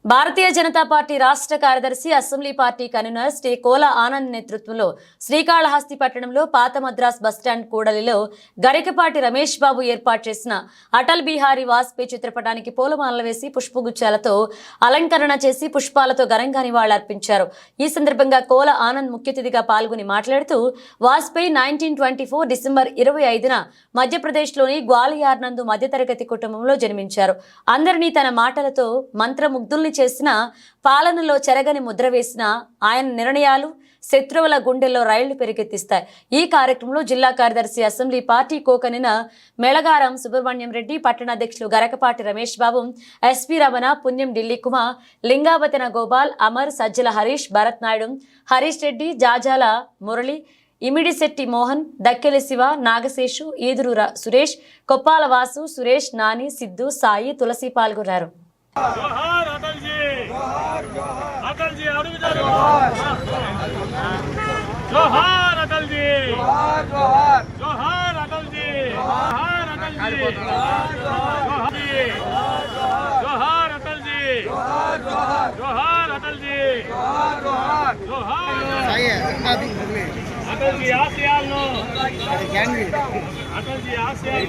Bharatiya Janata party రాష్ట్ర కార్యదర్శి assembly party convener Shri కోల ఆనంద్ నేతృత్వంలో శ్రీకాళహస్తి పట్టణంలో పాత మద్రాస్ బస్టాండ్ కూడలిలో గరికపాటి రమేష్ బాబు ఏర్పాటు చేసిన అటల్ బిహారీ వాజ్పేయి చిత్రపటానికి పూలమాలలు వేసి పుష్పగుచ్చాలతో అలంకరణ చేసి పుష్పాలతో ఘనంగా నివాళులర్పించారు। ఈ సందర్భంగా కోల ఆనంద్ ముఖ్య అతిథిగా పాల్గొని మాట్లాడుతూ వాజ్పేయి 1924 డిసెంబర్ 25న మధ్యప్రదేశ్లోని గ్వాలియర్ నందు మధ్యతరగతి కుటుంబంలో జన్మించారు। అందరినీ తన మాటలతో మంత్రముగ్ధుల్ని చేసిన పాలనలో చెరగని ముద్ర వేసిన ఆయన నిర్ణయాలు శత్రువుల గుండెల్లో రైళ్లు పెరిగెత్తిస్తాయి। ఈ కార్యక్రమంలో జిల్లా కార్యదర్శి అసెంబ్లీ పార్టీ కోకనిన మెళగారం సుబ్రహ్మణ్యం రెడ్డి, పట్టణ అధ్యక్షులు గరకపాటి రమేష్ బాబు, ఎస్పీ రమణ, పుణ్యం ఢిల్లీ కుమార్, లింగావతన గోపాల్, అమర్, సజ్జల హరీష్, భరత్ నాయుడు, హరీష్ రెడ్డి, జాజాల మురళి, ఇమిడిశెట్టి మోహన్, దక్కెలి శివ, నాగశేషు, ఈదురు సురేష్, కొప్పాల వాసు, సురేష్, నాని, సిద్ధు, సాయి, తులసి పాల్గొన్నారు। जोहार अटल जी, अटल जी जोहार अटल जी, जोहार अटल जी, जोहार अटल जी, जोहार अटल जी, जोहार अटल जी, अटल जी आसियाल नो, अटल जी आसियाल।